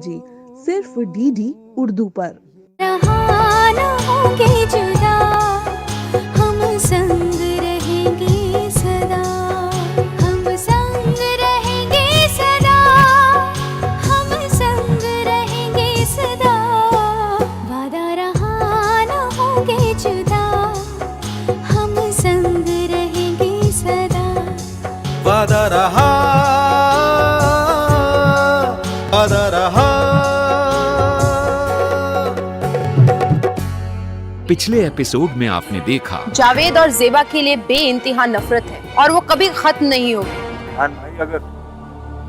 जी सिर्फ डीडी उर्दू पर। रहा न होंगे जुदा, हम संग रहेंगे सदा, हम संग रहेंगे सदा, हम संग रहेंगे सदा, वादा रहा न होंगे जुदा, हम संग रहेंगे सदा, वादा रहा, वादा रहा। पिछले एपिसोड में आपने देखा जावेद और जेबा के लिए बेइंतहा नफरत है और वो कभी खत्म नहीं होगी। भाई अगर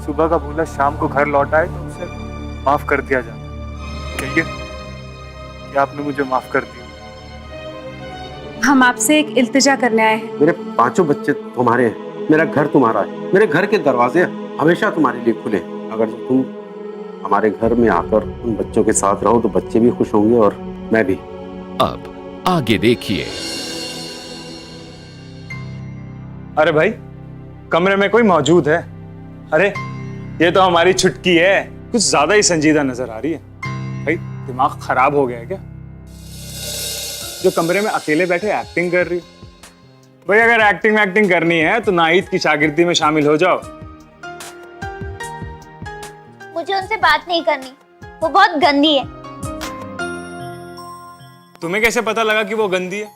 सुबह का भूला शाम को घर लौट आए तो उसे माफ कर दिया जाता। कहिए कि आपने मुझे माफ कर दिया। हम आपसे एक इल्तिजा करने आए हैं। मेरे 5 बच्चे तुम्हारे हैं, मेरा घर तुम्हारा है, मेरे घर के दरवाजे हमेशा तुम्हारे लिए खुले हैं। अगर तुम हमारे घर में आकर उन बच्चों के साथ रहो तो बच्चे भी खुश होंगे और मैं भी। अब आगे देखिए। अरे भाई कमरे में कोई मौजूद है? अरे ये तो हमारी छुटकी है, कुछ ज्यादा ही संजीदा नजर आ रही है। भाई दिमाग खराब हो गया है क्या? जो कमरे में अकेले बैठे एक्टिंग कर रही है। भाई अगर एक्टिंग करनी है तो नाहिद की शागिर्दी में शामिल हो जाओ। मुझे उनसे बात नहीं करनी, वो बहुत गंदी है। तुम्हें कैसे पता लगा कि वो गंदी है?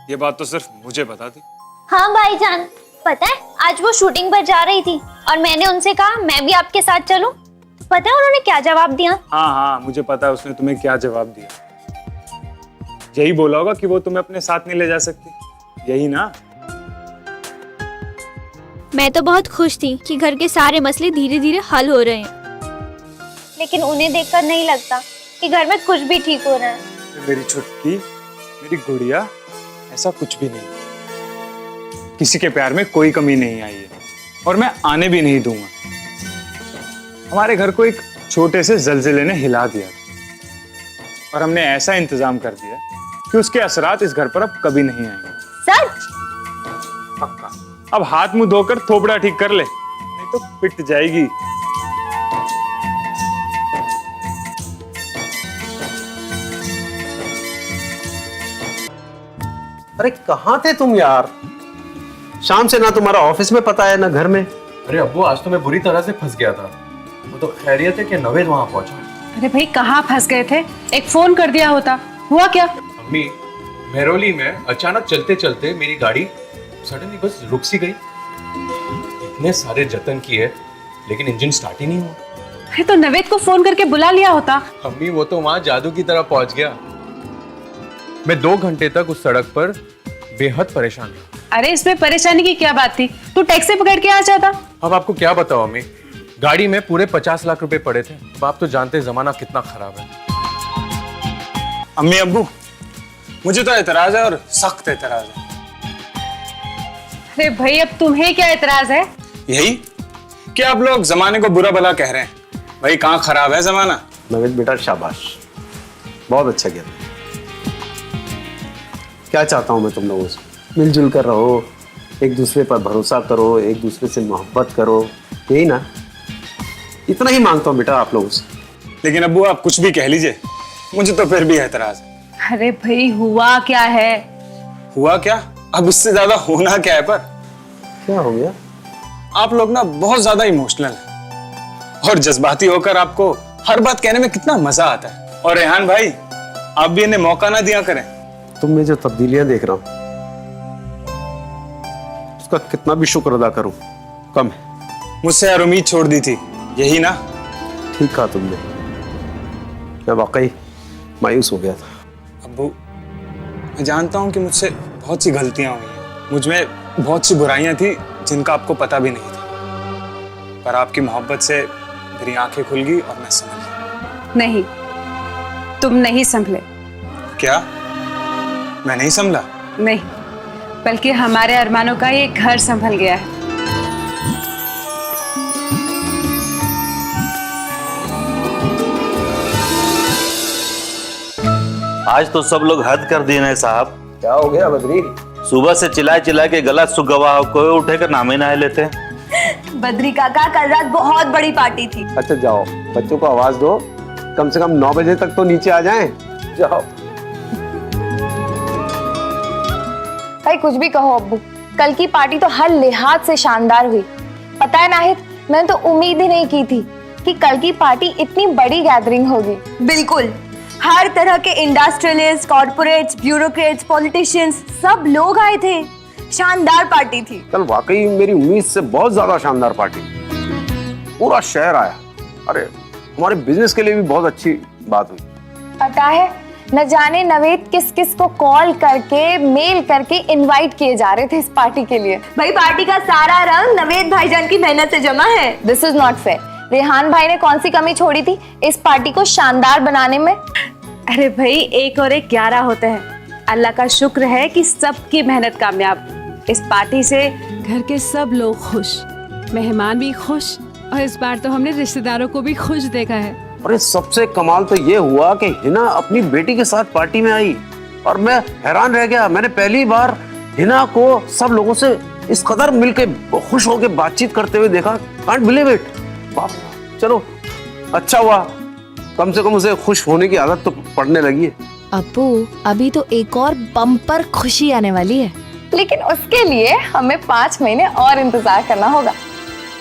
ये बात तो सिर्फ मुझे पता थी। हाँ भाईजान, पता है आज वो शूटिंग पर जा रही थी और मैंने उनसे कहा मैं भी आपके साथ चलूं। पता है उन्होंने क्या जवाब दिया? हाँ मुझे पता है उसने तुम्हें क्या जवाब दिया। यही बोला होगा कि वो तुम्हें अपने साथ नहीं ले जा सकती, यही ना? मैं तो बहुत खुश थी कि घर के सारे मसले धीरे धीरे हल हो रहे हैं, लेकिन उन्हें देखकर नहीं लगता कि घर में कुछ भी ठीक हो रहा है। मेरी छुटकी, मेरी गुड़िया, ऐसा कुछ भी नहीं। किसी के प्यार में कोई कमी नहीं आई है और मैं आने भी नहीं दूंगा। हमारे घर को एक छोटे से जलजिले ने हिला दिया और हमने ऐसा इंतजाम कर दिया कि उसके असरात इस घर पर अब कभी नहीं आएंगे। सच? पक्का। अब हाथ मुंह धोकर थोपड़ा ठीक कर ले, नहीं तो पिट जाएगी। अरे कहाँ थे तुम यार? शाम से ना तुम्हारा ऑफिस में पता है ना घर में। अरे अब्बू आज तो मैं बुरी तरह से फंस गया था। वो तो खैरियत है कि नवेद वहां पहुंचा। अरे भाई कहाँ फंस गए थे? एक फोन कर दिया होता। हुआ क्या? अम्मी, मेहरौली में अचानक चलते चलते मेरी गाड़ी सडनली बस रुक सी गई। इतने सारे जतन किए लेकिन इंजन स्टार्ट ही नहीं हुआ। अरे तो नवेद को फोन करके बुला लिया होता। अम्मी वो तो वहां जादू की तरह पहुंच गया। मैं 2 घंटे तक उस सड़क पर बेहद परेशान था। अरे इसमें परेशानी की क्या बात थी? तू टैक्सी पकड़ के आ जाता। अब आपको क्या बताऊं अम्मी, गाड़ी में पूरे 50 लाख रुपए पड़े थे। अब आप तो जानते हैं जमाना कितना खराब है। अम्मी अब्बू, मुझे तो एतराज है और सख्त एतराज है। अरे भाई अब तुम्हें क्या एतराज है? यही कि आप लोग जमाने को बुरा भला कह रहे हैं। भाई कहाँ खराब है जमाना? नवेद बेटा शाबाश, बहुत अच्छा किया। क्या चाहता हूँ मैं तुम लोगों से? मिलजुल कर रहो, एक दूसरे पर भरोसा करो, एक दूसरे से मोहब्बत करो, यही ना? इतना ही मांगता हूँ बेटा आप लोगों से। लेकिन अब्बू आप कुछ भी कह लीजिए, मुझे तो फिर भी एतराज है। अरे भाई हुआ क्या है? हुआ क्या? अब इससे ज्यादा होना क्या है? पर क्या हो गया? आप लोग ना बहुत ज्यादा इमोशनल हैं और जज्बाती होकर आपको हर बात कहने में कितना मजा आता है। और रेहान भाई, आप भी इन्हें मौका ना दिया करें। तुम में जो तब्दीलियां देख रहा हूं उसका कितना भी शुक्र अदा करूं कम है। मुझसे यार उम्मीद छोड़ दी थी, यही ना? ठीक कहा तुमने, मैं वाकई मायूस हो गया था। अब्बू मैं जानता हूं कि मुझसे बहुत सी गलतियां हुई हैं, मुझ में बहुत सी बुराइयां थी जिनका आपको पता भी नहीं था, पर आपकी मोहब्बत से मेरी आंखें खुल गई और मैं समझ गया। नहीं, तुम नहीं संभले। क्या मैं नहीं संभला? नहीं, बल्कि हमारे अरमानों का ये घर संभल गया है। आज तो सब लोग हद कर दिए हैं साहब। क्या हो गया बद्री? सुबह से चिल्ला के गला सूख गवा, कोई उठे कर नाम ही ना लेते। बद्री काका कल रात बहुत बड़ी पार्टी थी। अच्छा जाओ, बच्चों को आवाज दो, कम से कम 9 बजे तक तो नीचे आ जाएं। जाओ। भाई कुछ भी कहो अब्बू, कल की पार्टी तो हर लिहाज से शानदार हुई। पता है नाहिद, मैंने तो उम्मीद ही नहीं की थी कि कल की पार्टी इतनी बड़ी गैदरिंग होगी। बिल्कुल, हर तरह के इंडस्ट्रियलिस्ट, कॉर्पोरेट्स, ब्यूरोक्रेट्स, पॉलिटिशियंस सब लोग आए थे। शानदार पार्टी थी। कल वाकई मेरी उम्मीद से बहुत ज्यादा शानदार पार्टी, पूरा शहर आया। अरे हमारे बिजनेस के लिए भी बहुत अच्छी बात हुई। पता है, न जाने नवेद किस किस को कॉल करके, मेल करके इनवाइट किए जा रहे थे इस पार्टी के लिए। भाई पार्टी का सारा रंग नवेद भाईजान की मेहनत से जमा है। This is not fair. Rehan भाई ने कौन सी कमी छोड़ी थी इस पार्टी को शानदार बनाने में? अरे भाई, 1 और 1 11 होते हैं। अल्लाह का शुक्र है कि सबकी मेहनत कामयाब। इस पार्टी से घर के सब लोग खुश, मेहमान भी खुश, और इस बार तो हमने रिश्तेदारों को भी खुश देखा है। अरे सबसे कमाल तो ये हुआ कि हिना अपनी बेटी के साथ पार्टी में आई और मैं हैरान रह गया। मैंने पहली बार हिना को सब लोगों से इस कदर मिलके खुश होके बातचीत करते हुए देखा। Can't believe it. चलो अच्छा हुआ, कम से कम उसे खुश होने की आदत तो पड़ने लगी है। अब्बू, अभी तो एक और बम्पर खुशी आने वाली है। लेकिन उसके लिए हमें 5 महीने और इंतजार करना होगा।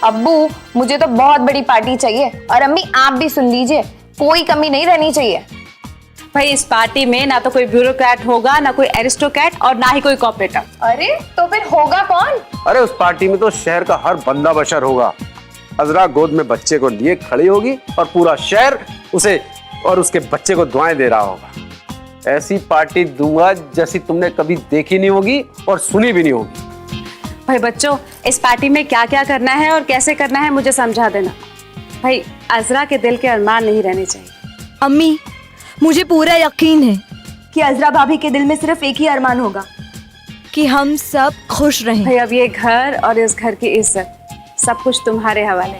अब्बू, मुझे तो बहुत बड़ी पार्टी चाहिए, और अम्मी आप भी सुन लीजिए, कोई कमी नहीं रहनी चाहिए। भाई इस पार्टी में ना तो कोई ब्यूरोक्रेट होगा, ना कोई एरिस्टोक्रेट, और ना ही कोई कॉर्पोरेटर। अरे तो फिर होगा कौन? अरे उस पार्टी में तो शहर का हर बंदा बशर होगा। अजरा गोद में बच्चे को लिए खड़ी होगी और पूरा शहर उसे और उसके बच्चे को दुआएं दे रहा होगा। ऐसी पार्टी दूंगा जैसी तुमने कभी देखी नहीं होगी और सुनी भी नहीं होगी। भाई बच्चों, इस पार्टी में क्या क्या करना है और कैसे करना है मुझे समझा देना। भाई अजरा के दिल के अरमान नहीं रहने चाहिए। अम्मी, मुझे पूरा यकीन है कि अजरा भाभी के दिल में सिर्फ एक ही अरमान होगा, कि हम सब खुश रहें। भाई अब ये घर और इस घर की इज्जत सब कुछ तुम्हारे हवाले।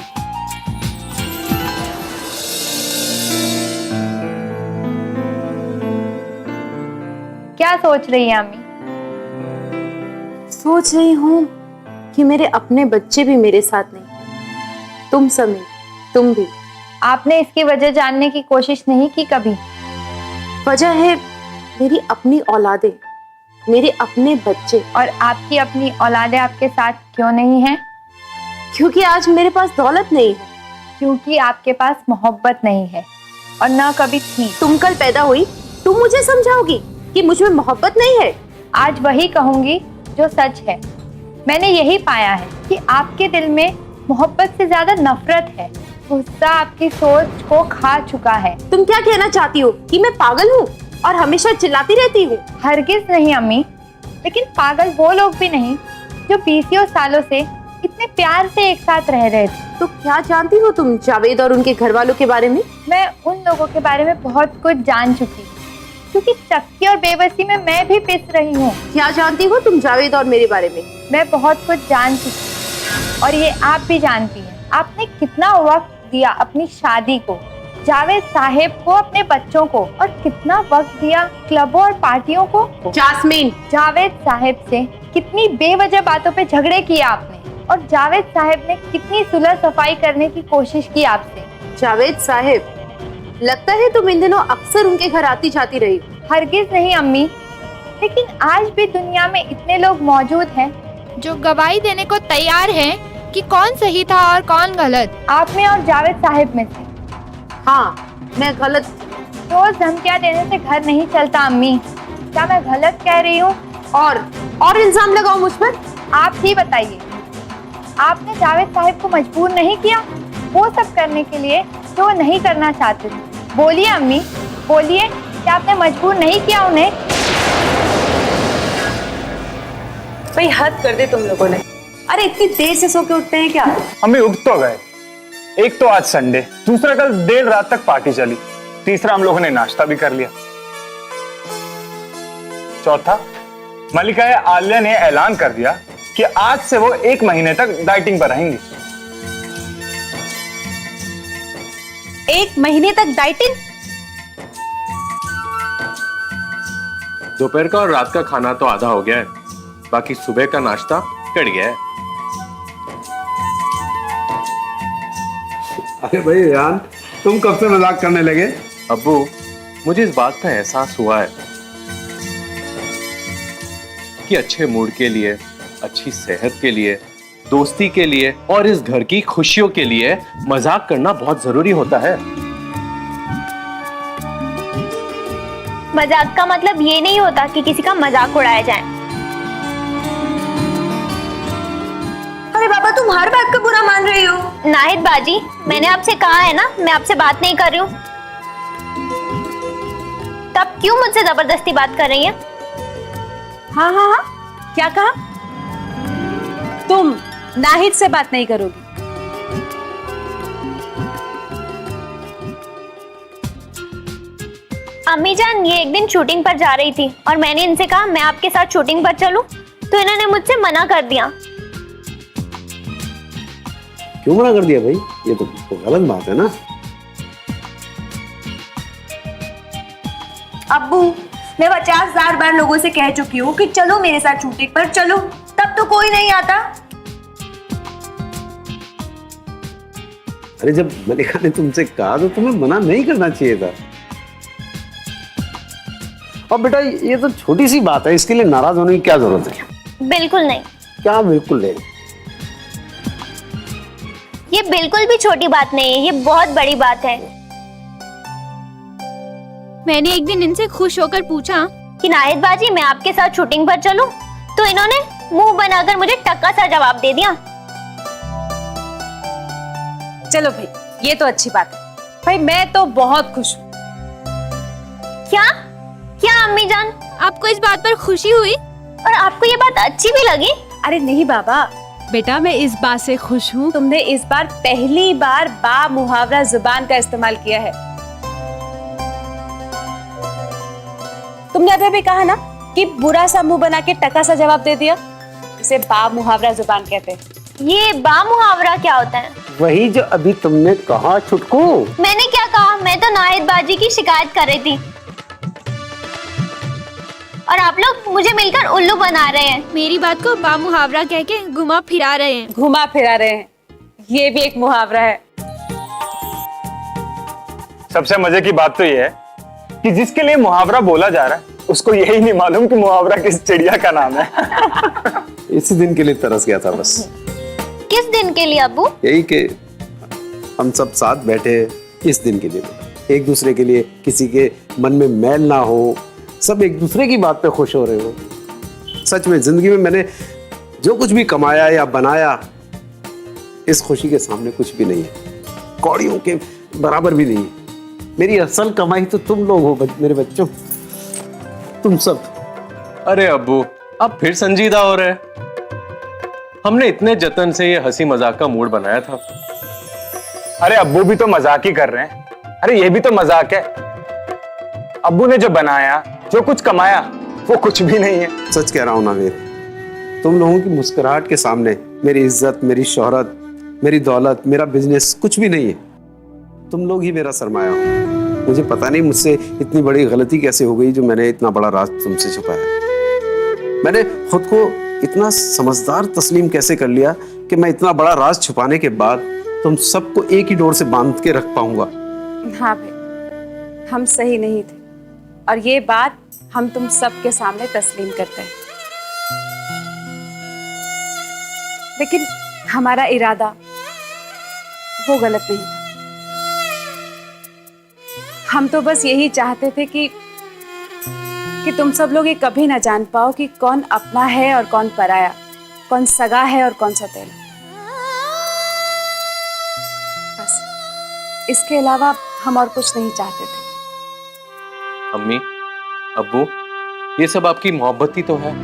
क्या सोच रही है अम्मी? सोच रही हूँ कि मेरे अपने बच्चे भी मेरे साथ नहीं। तुम समीर, तुम भी। आपने इसकी वजह जानने की कोशिश नहीं की कभी? वजह है मेरी अपनी औलादे, मेरे अपने बच्चे। और आपकी अपनी औलादे आपके साथ क्यों नहीं है? क्योंकि आज मेरे पास दौलत नहीं है। क्योंकि आपके पास मोहब्बत नहीं है, और ना कभी थी। तुम कल पैदा हुई, तुम मुझे समझाओगी कि मुझ में मोहब्बत नहीं है? आज वही कहूंगी जो सच है। मैंने यही पाया है कि आपके दिल में मोहब्बत से ज्यादा नफरत है। गुस्सा आपकी सोच को खा चुका है। तुम क्या कहना चाहती हो कि मैं पागल हूँ और हमेशा चिल्लाती रहती हूँ? हरगिज नहीं अम्मी, लेकिन पागल वो लोग भी नहीं जो 20 सालों से इतने प्यार से एक साथ रह रहे थे। तो क्या जानती हो तुम जावेद और उनके घर वालों के बारे में? मैं उन लोगों के बारे में बहुत कुछ जान चुकी, क्योंकि चक्की और बेबसी में मैं भी पिस रही हूँ। क्या जानती हो तुम जावेद और मेरे बारे में? मैं बहुत कुछ जान चुकी, और ये आप भी जानती हैं। आपने कितना वक्त दिया अपनी शादी को, जावेद साहेब को, अपने बच्चों को, और कितना वक्त दिया क्लबों और पार्टियों को। जास्मीन, जावेद साहेब से कितनी बेवजह बातों पे झगड़े किए आपने, और जावेद साहेब ने कितनी सुलह सफाई करने की कोशिश की आपसे। जावेद साहेब, लगता है तुम इन दिनों अक्सर उनके घर आती जाती रही। हरगिज नहीं अम्मी, लेकिन आज भी दुनिया में इतने लोग मौजूद हैं जो गवाही देने को तैयार हैं कि कौन सही था और कौन गलत। आप में और जावेद साहेब में से। हाँ, मैं गलत। रोज धमकियां देने से घर नहीं चलता अम्मी। क्या मैं गलत कह रही हूँ? और इल्जाम लगाओ मुझ पर? आप ही बताइए, आपने जावेद साहब को मजबूर नहीं किया वो सब करने के लिए जो वो नहीं करना चाहते थे? बोलिए अम्मी, बोलिए, क्या आपने मजबूर नहीं किया उन्हें? भाई हद कर दे तुम लोगों ने। अरे इतनी देर से सो के उठते हैं क्या? अम्मी उठ तो गए। एक तो आज संडे, दूसरा कल देर रात तक पार्टी चली, तीसरा हम लोगों ने नाश्ता भी कर लिया, चौथा मलिका आलिया ने ऐलान कर दिया कि आज से वो 1 महीने तक डाइटिंग पर रहेंगी। 1 महीने तक डाइटिंग? दोपहर का और रात का खाना तो आधा हो गया है, बाकी सुबह का नाश्ता कट गया है। अरे भाई यार, तुम कब से मजाक करने लगे? अब्बू, मुझे इस बात का एहसास हुआ है कि अच्छे मूड के लिए, अच्छी सेहत के लिए, दोस्ती के लिए और इस घर की खुशियों के लिए मजाक करना बहुत जरूरी होता है। मजाक का मतलब ये नहीं होता कि किसी का मजाक उड़ाया जाए। अरे बाबा, तुम हर बात का बुरा मान रही हो। नाहिद बाजी, मैंने आपसे कहा है ना, मैं आपसे बात नहीं कर रही हूँ, तब क्यों मुझसे जबरदस्ती बात कर रही हैं? हाँ हाँ हाँ, क्या कहा? तुम नाहिद से बात नहीं करोगी? अम्मी जान, ये एक दिन शूटिंग पर जा रही थी और मैंने इनसे कहा मैं आपके साथ शूटिंग पर चलूं, तो इन्होंने मुझसे मना कर दिया। क्यों मना कर दिया भाई? ये तो गलत बात है ना। अब्बू, मैं 50,000 बार लोगों से कह चुकी हूँ कि चलो मेरे साथ शूटिंग पर चलो, तब तो कोई नहीं आता। अरे जब मलिका ने तुमसे कहा तो तुम्हें मना नहीं करना चाहिए था। और बेटा, ये तो छोटी सी बात है, इसके लिए नाराज होने की क्या जरूरत है? बिल्कुल नहीं। क्या बिल्कुल नहीं? ये बिल्कुल भी छोटी बात नहीं है, ये बहुत बड़ी बात है। मैंने एक दिन इनसे खुश होकर पूछा कि नाहिद बाजी, मैं आपके साथ शूटिंग पर चलूं, तो इन्होंने मुंह बनाकर मुझे टक्का सा जवाब दे दिया। चलो भाई, ये तो अच्छी बात है। भाई मैं तो बहुत खुश हूँ। क्या क्या अम्मी जान, आपको इस बात पर खुशी हुई और आपको ये बात अच्छी भी लगी? अरे नहीं बाबा, बेटा मैं इस बात से खुश हूँ तुमने इस बार पहली बार बा मुहावरा जुबान का इस्तेमाल किया है। तुमने अभी भी कहा ना कि बुरा सा मुंह बना के टका सा जवाब दे दिया, इसे बा मुहावरा जुबान कहते हैं। ये बा मुहावरा क्या होता है? वही जो अभी तुमने कहा छुटकू। मैंने क्या कहा? मैं तो नाहिद बाजी की शिकायत कर रही थी और आप लोग मुझे मिलकर उल्लू बना रहे हैं। मेरी बात को बा मुहावरा कह के घुमा फिरा रहे हैं। घुमा फिरा रहे हैं, ये भी एक मुहावरा है। सबसे मजे की बात तो ये है कि जिसके लिए मुहावरा बोला जा रहा है उसको यही नहीं मालूम कि मुहावरा किस चिड़िया का नाम है। इसी दिन के लिए तरस गया था बस। किस दिन के लिए अब्बू? यही कि हम सब साथ बैठे इस दिन के लिए, एक दूसरे के लिए, किसी के मन में मैल ना हो, सब एक दूसरे की बात पे खुश हो रहे हो। सच में जिंदगी में मैंने जो कुछ भी कमाया या बनाया, इस खुशी के सामने कुछ भी नहीं है, कौड़ियों के बराबर भी नहीं है। मेरी असल कमाई तो तुम लोग हो मेरे बच्चों, तुम सब। अरे अब्बू, आप फिर संजीदा हो रहे हैं। हमने इतने जतन से ये हंसी मजाक का मूड बनाया था। अरे अब्बू भी तो मजाक ही कर रहे हैं। अरे ये भी तो मजाक है। अब्बू ने जो बनाया, जो कुछ कमाया, वो कुछ भी नहीं है। सच कह रहा हूं नावेद, तुम लोगों की मुस्कुराहट के सामने मेरी इज्जत, मेरी शोहरत, मेरी दौलत, मेरा बिजनेस कुछ भी नहीं है। तुम लोग ही मेरा सरमाया हो। मुझे पता नहीं मुझसे इतनी बड़ी गलती कैसे हो गई जो मैंने इतना बड़ा राज तुमसे छुपाया। मैंने खुद को इतना समझदार तस्लीम कैसे कर लिया कि मैं इतना बड़ा राज छुपाने के बाद तुम सबको एक ही डोर से बांध के रख पाऊंगा। हाँ भाई, हम सही नहीं थे और ये बात हम तुम सबके सामने तस्लीम करते हैं। लेकिन हमारा इरादा वो गलत नहीं था। हम तो बस यही चाहते थे कि तुम सब लोग ये कभी ना जान पाओ कि कौन अपना है और कौन पराया, कौन सगा है और कौन सौतेला। बस इसके अलावा हम और कुछ नहीं चाहते थे। अम्मी, अब्बू, ये सब आपकी मोहब्बत ही तो है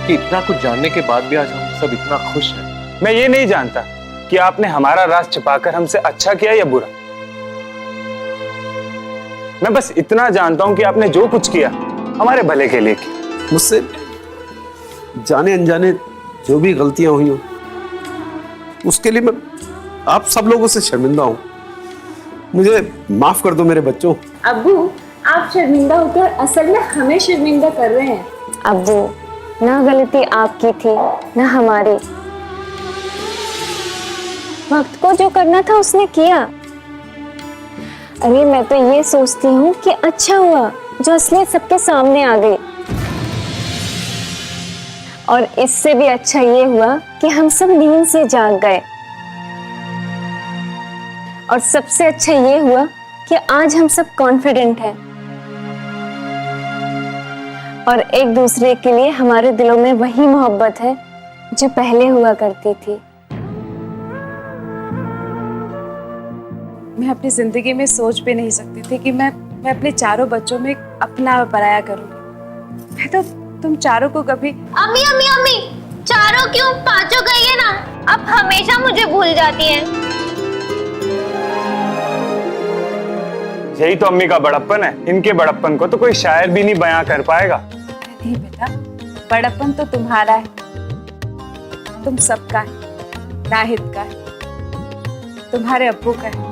कि इतना कुछ जानने के बाद भी आज हम सब इतना खुश हैं। मैं ये नहीं जानता कि आपने हमारा राज छिपाकर हमसे अच्छा किया या बुरा। मैं बस इतना जानता हूं कि आपने जो कुछ किया हमारे भले के लिए किया। मुझसे जाने अनजाने जो भी गलतियां हुई हो, उसके लिए मैं आप सब लोगों से शर्मिंदा हूं। मुझे माफ कर दो मेरे बच्चों। अब्बू, आप शर्मिंदा होकर असल में हमें शर्मिंदा कर रहे हैं। अब्बू, ना गलती आपकी थी ना हमारी। वक्त को जो करना था उसने किया। अरे मैं तो ये सोचती हूँ कि अच्छा हुआ जो असलियत सबके सामने आ गई, और इससे भी अच्छा ये हुआ कि हम सब नींद से जाग गए, और सबसे अच्छा ये हुआ कि आज हम सब कॉन्फिडेंट हैं और एक दूसरे के लिए हमारे दिलों में वही मोहब्बत है जो पहले हुआ करती थी। मैं अपनी जिंदगी में सोच भी नहीं सकती थी कि मैं अपने चारों बच्चों में अपना पराया करूंगी। मैं तो तुम चारों को कभी अम्मी अम्मी अम्मी, चारों क्यों, पांचों कहिए ना। आप हमेशा मुझे भूल जाती हैं। यही तो अम्मी का बड़प्पन है। इनके बड़प्पन को तो कोई शायर भी नहीं बयां कर पाएगा। नहीं बेटा, बड़प्पन तो तुम्हारा है, तुम सबका है, नाहिद का है, तुम्हारे अब्बू का है,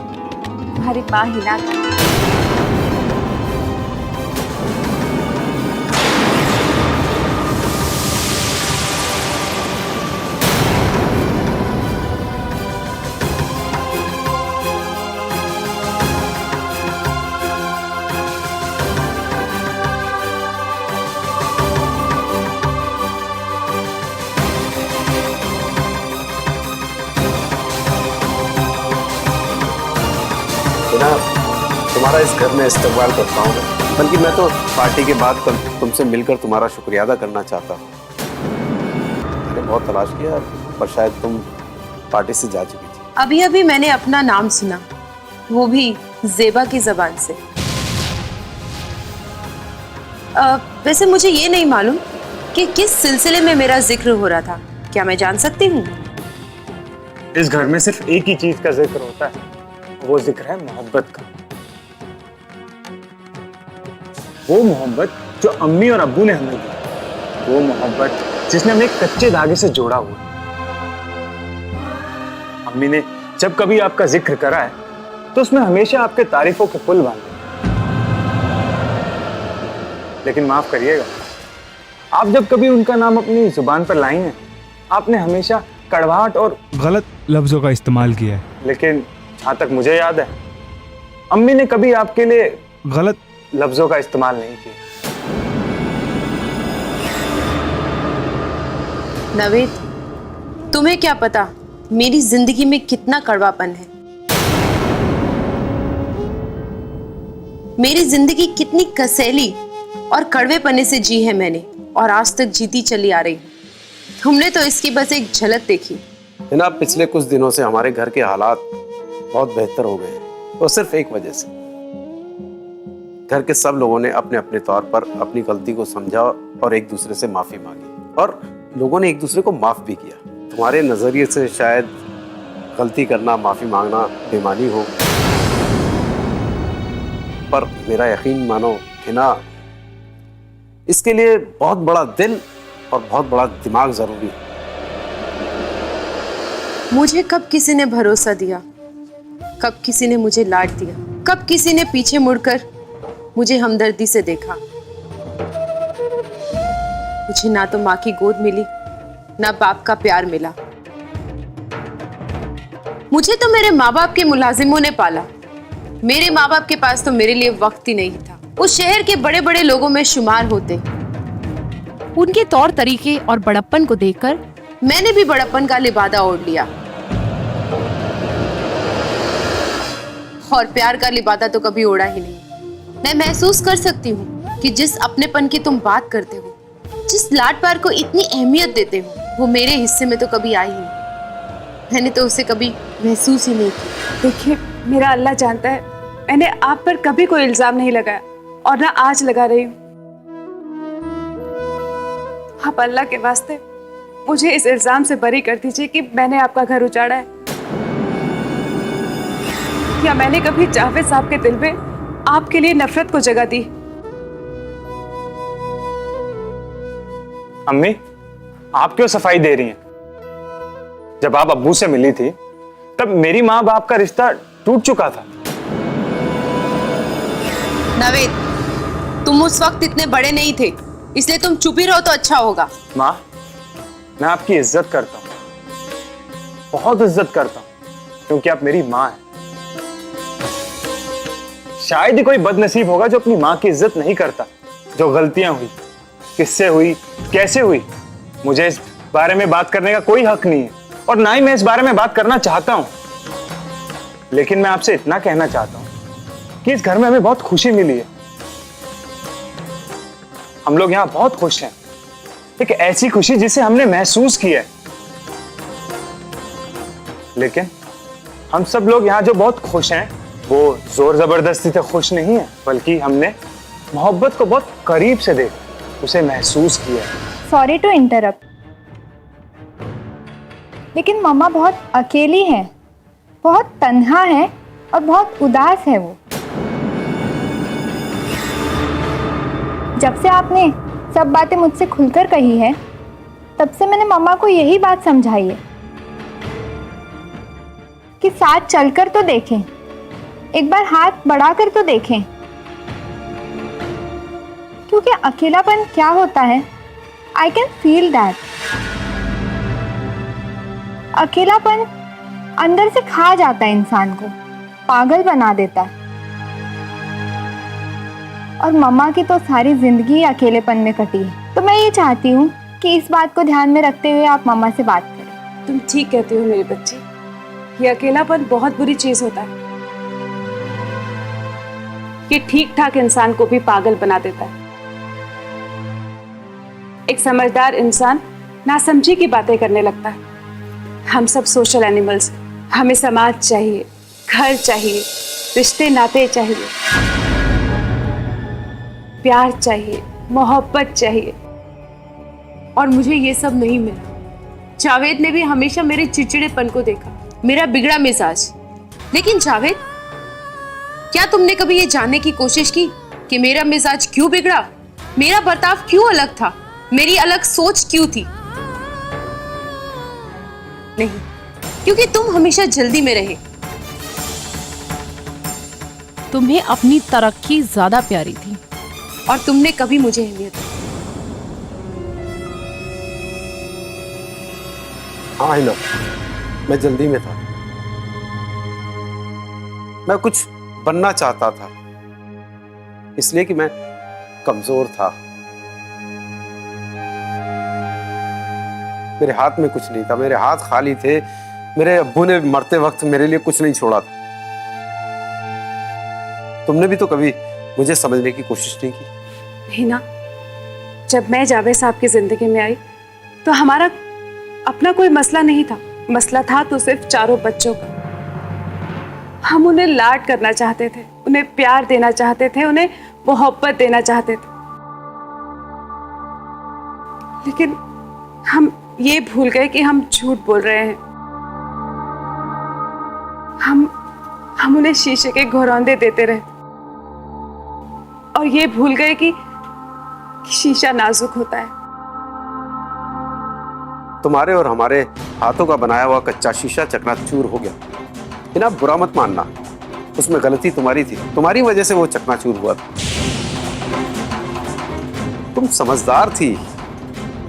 तुम्हारी माँ हिना का है। तुम्हारा इस घर में इस्तेमाल करता हूँ, बल्कि मैं तो पार्टी के बाद कल तुमसे मिलकर तुम्हारा शुक्रिया अदा करना चाहता हूँ। मैंने बहुत तलाश किया पर शायद तुम पार्टी से जा चुकी थी। अभी अभी मैंने अपना नाम सुना, वो भी ज़ेबा की ज़बान से। वैसे मुझे ये नहीं मालूम कि किस सिलसिले में मेरा जिक्र हो रहा था, क्या मैं जान सकती हूँ? इस घर में सिर्फ एक ही चीज का जिक्र होता है, वो जिक्र है मोहब्बत का। वो मोहब्बत जो अम्मी और अब्बू ने हमें दी, वो मोहब्बत जिसने हमें एक कच्चे धागे से जोड़ा हुआ। अम्मी ने जब कभी आपका जिक्र करा है तो उसमें हमेशा आपके तारीफों के पुल बांधे। लेकिन माफ करिएगा, आप जब कभी उनका नाम अपनी जुबान पर लाई हैं, आपने हमेशा कड़वाहट और गलत लफ्जों का इस्तेमाल किया है। लेकिन जहां तक मुझे याद है, अम्मी ने कभी आपके लिए गलत लफ्जों का इस्तेमाल नहीं किया। नवेद, तुम्हें क्या पता मेरी जिंदगी में कितना कड़वापन है, मेरी जिंदगी कितनी कसैली और कड़वेपने से जी है मैंने, और आज तक जीती चली आ रही हूँ। तुमने तो इसकी बस एक झलक देखी। जनाब, पिछले कुछ दिनों से हमारे घर के हालात बहुत बेहतर हो गए हैं, और सिर्फ एक वजह से। घर के सब लोगों ने अपने अपने तौर पर अपनी गलती को समझा और एक दूसरे से माफी मांगी, और लोगों ने एक दूसरे को माफ भी किया। तुम्हारे नजरिए से शायद गलती करना, माफी मांगना बेईमानी हो, पर मेरा यकीन मानो हिना, इसके लिए बहुत बड़ा दिल और बहुत बड़ा दिमाग जरूरी है। मुझे कब किसी ने भरोसा दिया, कब किसी ने मुझे लाड दिया, कब किसी ने पीछे मुड़कर मुझे हमदर्दी से देखा। मुझे ना तो माँ की गोद मिली, ना बाप का प्यार मिला। मुझे तो मेरे माँ बाप के मुलाजिमों ने पाला। मेरे माँ बाप के पास तो मेरे लिए वक्त ही नहीं था। उस शहर के बड़े बड़े लोगों में शुमार होते। उनके तौर तरीके और बड़प्पन को देखकर मैंने भी बड़प्पन का लिबादा ओढ़ लिया, और प्यार का लिबादा तो कभी ओढ़ा ही नहीं। मैं महसूस कर सकती हूँ कि जिस अपनेपन की तुम बात करते हो, जिस लाड प्यार को इतनी अहमियत देते हो, वो मेरे हिस्से में तो कभी आई ही नहीं। मैंने तो उसे कभी महसूस ही नहीं किया। देखिए, मेरा अल्लाह जानता है, मैंने आप पर कभी कोई इल्जाम नहीं लगाया और ना आज लगा रही हूँ। आप अल्लाह के वास्ते मुझे इस इल्जाम से बरी कर दीजिए कि मैंने आपका घर उजाड़ा है, या मैंने कभी जावेद साहब के दिल में आपके लिए नफरत को जगह दी। अम्मी, आप क्यों सफाई दे रही हैं? जब आप अब्बू से मिली थी तब मेरी माँ बाप का रिश्ता टूट चुका था। नवेद, तुम उस वक्त इतने बड़े नहीं थे, इसलिए तुम चुप ही रहो तो अच्छा होगा। माँ, मैं आपकी इज्जत करता हूँ, बहुत इज्जत करता हूँ, क्योंकि आप मेरी माँ हैं। शायद ही कोई बदनसीब होगा जो अपनी माँ की इज्जत नहीं करता। जो गलतियां हुई, किससे हुई, कैसे हुई, मुझे इस बारे में बात करने का कोई हक नहीं है और ना ही मैं इस बारे में बात करना चाहता हूं। लेकिन मैं आपसे इतना कहना चाहता हूं कि इस घर में हमें बहुत खुशी मिली है। हम लोग यहां बहुत खुश हैं, एक ऐसी खुशी जिसे हमने महसूस किया है। लेकिन हम सब लोग यहां जो बहुत खुश हैं वो जोर जबरदस्ती से खुश नहीं है, बल्कि हमने मोहब्बत को बहुत करीब से देखा, उसे महसूस किया है। सॉरी टू इंटरप्ट, लेकिन मम्मा बहुत अकेली है, बहुत तन्हा है और बहुत उदास है वो। जब से आपने सब बातें मुझसे खुलकर कही है, तब से मैंने मम्मा को यही बात समझाई है कि साथ चलकर तो देखें, एक बार हाथ बढ़ाकर तो देखें, क्योंकि अकेलापन क्या होता है, आई कैन फील दैट। अकेलापन अंदर से खा जाता है इंसान को, पागल बना देता है। और मम्मा की तो सारी जिंदगी अकेलेपन में कटी है, तो मैं ये चाहती हूँ कि इस बात को ध्यान में रखते हुए आप मम्मा से बात करें। तुम ठीक कहती हो मेरी बच्ची, ये अकेलापन बहुत बुरी चीज होता है। ये ठीक ठाक इंसान को भी पागल बना देता है। एक समझदार इंसान नासमझी की बातें करने लगता है। हम सब सोशल एनिमल्स, हमें समाज चाहिए, घर चाहिए, रिश्ते नाते चाहिए, प्यार चाहिए, मोहब्बत चाहिए, और मुझे ये सब नहीं मिला। जावेद ने भी हमेशा मेरे चिड़चिड़ेपन को देखा, मेरा बिगड़ा मिजाज। लेकिन जावेद, क्या तुमने कभी ये जानने की कोशिश की कि मेरा मिजाज क्यों बिगड़ा, मेरा बर्ताव क्यों अलग था, मेरी अलग सोच क्यों थी? नहीं, क्योंकि तुम हमेशा जल्दी में रहे। तुम्हें अपनी तरक्की ज्यादा प्यारी थी और तुमने कभी मुझे अहमियत दी। हाँ हिना, मैं जल्दी में था। मैं कुछ बनना चाहता था, इसलिए कि मैं कमजोर था। मेरे हाथ में कुछ नहीं था, मेरे हाथ खाली थे। मेरे अब्बू ने मरते वक्त मेरे लिए कुछ नहीं छोड़ा था। तुमने भी तो कभी मुझे समझने की कोशिश नहीं की। हिना, जब मैं जावेद साहब की जिंदगी में आई तो हमारा अपना कोई मसला नहीं था। मसला था तो सिर्फ चारों बच्चों का। हम उन्हें लाड करना चाहते थे, उन्हें प्यार देना चाहते थे, उन्हें मोहब्बत देना चाहते थे। लेकिन हम ये भूल गए कि हम झूठ बोल रहे हैं। हम उन्हें शीशे के घरौंदे देते रहे और ये भूल गए कि शीशा नाजुक होता है। तुम्हारे और हमारे हाथों का बनाया हुआ कच्चा शीशा चकनाचूर हो गया। इतना बुरा मत मानना, उसमें गलती तुम्हारी थी, तुम्हारी वजह से वो चकनाचूर हुआ था। तुम समझदार थी,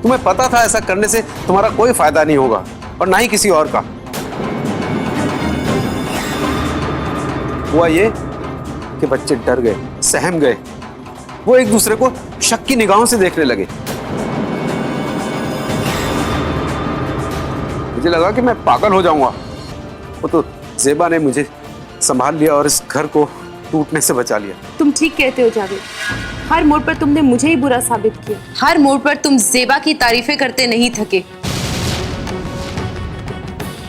तुम्हें पता था ऐसा करने से तुम्हारा कोई फायदा नहीं होगा और ना ही किसी और का। हुआ ये कि बच्चे डर गए, सहम गए, वो एक दूसरे को शक की निगाहों से देखने लगे। मुझे लगा कि मैं पागल हो जाऊंगा, वो तो ज़ेबा ने मुझे संभाल लिया और इस घर को टूटने से बचा लिया। तुम ठीक कहते हो जावेद, हर मोड़ पर तुमने मुझे ही बुरा साबित किया। हर मोड़ पर तुम ज़ेबा की तारीफें करते नहीं थके।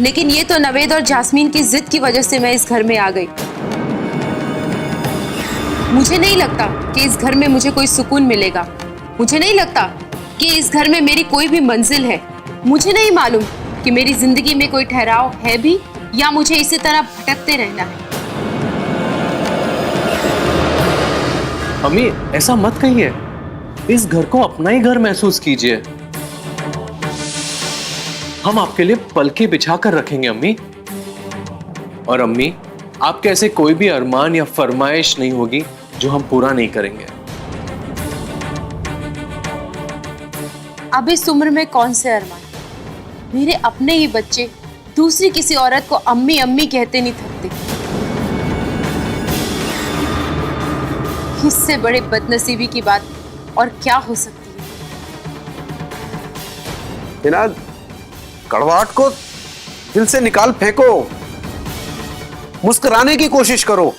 लेकिन ये तो नवेद और जास्मीन की जिद की वजह से मैं इस घर में आ गई। मुझे नहीं लगता कि इस घर में मुझे कोई सुकून मिलेगा। मुझे नहीं लगता कि इस घर में मेरी कोई भी मंजिल है। मुझे नहीं मालूम कि मेरी जिंदगी में कोई ठहराव है भी या मुझे इसी तरह भटकते रहना है। अम्मी, ऐसा मत कहिए, इस घर को अपना ही घर महसूस कीजिए। हम आपके लिए पलके बिछा कर रखेंगे अम्मी। और अम्मी, आपके ऐसे कोई भी अरमान या फरमाइश नहीं होगी जो हम पूरा नहीं करेंगे। अब इस उम्र में कौन से अरमान? मेरे अपने ही बच्चे दूसरी किसी औरत को अम्मी अम्मी कहते नहीं थकते। इससे बड़े बदनसीबी की बात और क्या हो सकती है? हिना, कड़वाहट को दिल से निकाल फेंको, मुस्कुराने की कोशिश करो।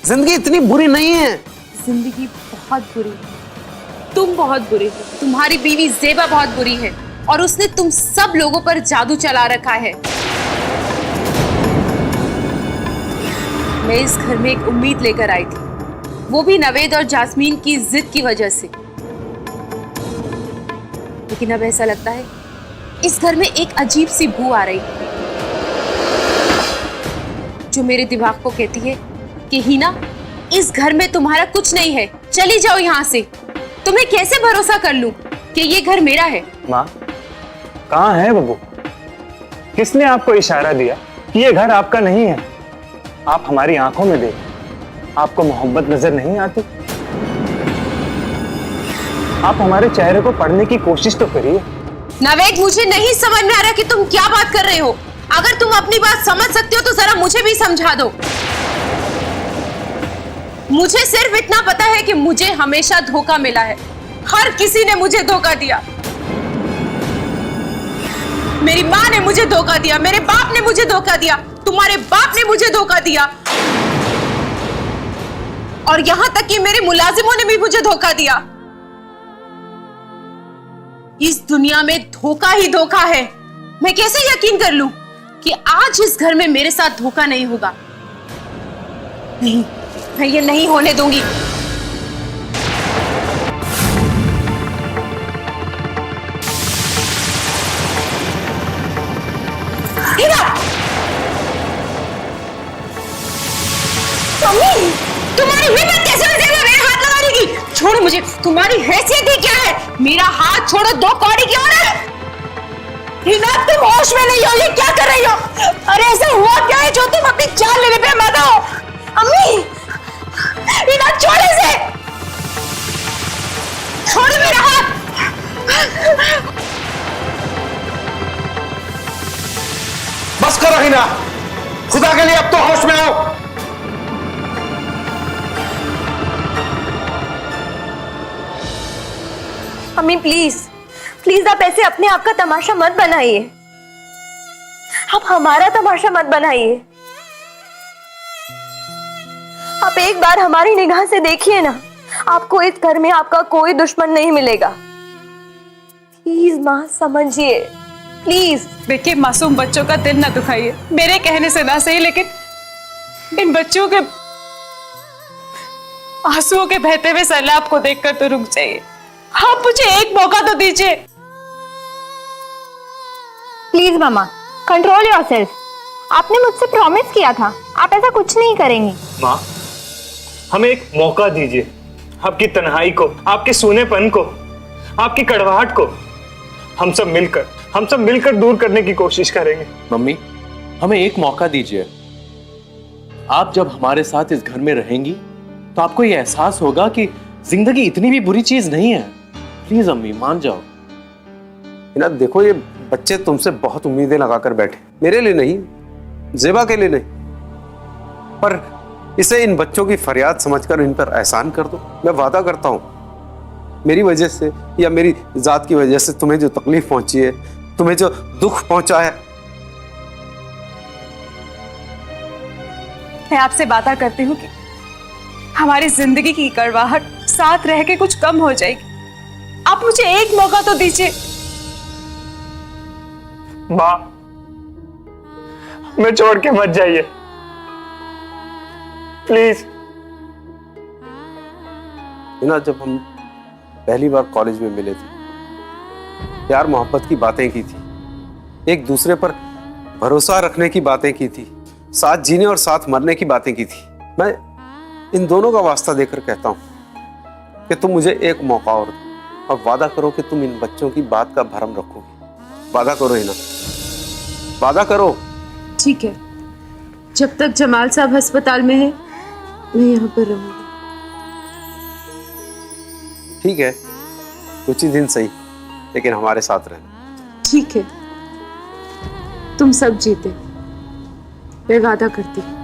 जिंदगी इतनी बुरी नहीं है। जिंदगी बहुत बुरी है, तुम बहुत बुरे हो, तुम्हारी बीवी ज़ेबा बहुत बुरी है और उसने तुम सब लोगों पर जादू चला रखा है। मैं इस घर में एक उम्मीद लेकर आई थी, वो भी नवेद और जास्मीन की जिद की वजह से। लेकिन अब ऐसा लगता है इस घर में एक अजीब सी बू आ रही है जो मेरे दिमाग को कहती है कि हिना, इस घर में तुम्हारा कुछ नहीं है, चली जाओ यहाँ से। तुम्हें कैसे भरोसा कर लूं कि ये घर मेरा है? माँ, कहाँ है बब्बू? किसने आपको इशारा दिया कि ये घर आपका नहीं है? आप हमारी आंखों में देखिए, आपको मोहब्बत नजर नहीं आती? आप हमारे चेहरे को पढ़ने की कोशिश तो करिए। नवेद, मुझे नहीं समझ में आ रहा कि तुम क्या बात कर रहे हो। अगर तुम अपनी बात समझ सकते हो तो जरा मुझे भी समझा दो। मुझे सिर्फ इतना पता है कि मुझे हमेशा धोखा मिला है। हर किसी ने मुझे धोखा दिया। मेरी माँ ने मुझे धोखा दिया, मेरे बाप ने मुझे धोखा दिया, तुम्हारे बाप ने मुझे धोखा दिया और यहां तक कि मेरे मुलाजिमों ने भी मुझे धोखा दिया। इस दुनिया में धोखा ही धोखा है। मैं कैसे यकीन कर लूं कि आज इस घर में मेरे साथ धोखा नहीं होगा? नहीं, मैं ये नहीं होने दूंगी। मम्मी, तुम्हारी हिम्मत कैसे हुई मेरे हाथ लगाने की? छोड़ो मुझे, तुम्हारी हैसियत ही क्या है? मेरा हाथ छोड़ो, दो कौड़ी की औरत। हिना, तुम होश में नहीं हो, ये क्या कर रही हो? अरे ऐसा हुआ क्या है जो तुम अपनी जान लेने पे मत हो? अम्मी, हिना छोड़ इसे, छोड़ मेरा हाथ। बस करो हिना, खुदा के लिए अब तो होश में आओ। अम्मी प्लीज प्लीज, आप ऐसे अपने आप का तमाशा मत बनाइए। आप हमारा तमाशा मत बनाइए। आप एक बार हमारी निगाह से देखिए ना, आपको इस घर में आपका कोई दुश्मन नहीं मिलेगा। प्लीज माँ, समझिए प्लीज। देखिए, मासूम बच्चों का दिल ना दुखाइए। मेरे कहने से ना सही, लेकिन इन बच्चों के आंसुओं के बहते हुए सैलाब को देखकर तो रुक जाइए। आप मुझे एक मौका तो दीजिए। Please mama, control yourself. आपने मुझसे प्रॉमिस किया था, आप ऐसा कुछ नहीं करेंगी। माँ, हमें एक मौका दीजिए। आपकी तन्हाई को, आपके सूनेपन को, आपकी कड़वाहट को हम सब मिलकर दूर करने की कोशिश करेंगे। मम्मी, हमें एक मौका दीजिए। आप जब हमारे साथ इस घर में रहेंगी तो आपको ये एहसास होगा कि जिंदगी इतनी भी बुरी चीज नहीं है। प्लीज अम्मी, मान जाओ। हिना देखो, ये बच्चे तुमसे बहुत उम्मीदें लगाकर बैठे, मेरे लिए नहीं, ज़ेबा के लिए नहीं, पर इसे इन बच्चों की फरियाद समझकर इन पर एहसान कर दो। मैं वादा करता हूं, मेरी वजह से या मेरी जात की वजह से तुम्हें जो तकलीफ पहुंची है, तुम्हें जो दुख पहुंचा है, मैं आपसे वादा करती हूँ कि हमारी जिंदगी की कड़वाहट साथ रह के कुछ कम हो जाएगी। आप मुझे एक मौका तो दीजिए। माँ, मैं छोड़ के मत जाइए प्लीज। हिना, जब हम पहली बार कॉलेज में मिले थे, प्यार मोहब्बत की बातें की थी, एक दूसरे पर भरोसा रखने की बातें की थी, साथ जीने और साथ मरने की बातें की थी। मैं इन दोनों का वास्ता देकर कहता हूं कि तुम मुझे एक मौका और दो और वादा करो कि तुम इन बच्चों की बात का भरम रखोगे। वादा करो हिना, वादा करो। ठीक है, जब तक जमाल साहब अस्पताल में है मैं यहाँ पर रहूंगी। ठीक है, कुछ ही दिन सही, लेकिन हमारे साथ रहना। ठीक है, तुम सब जीते, मैं वादा करती हूँ।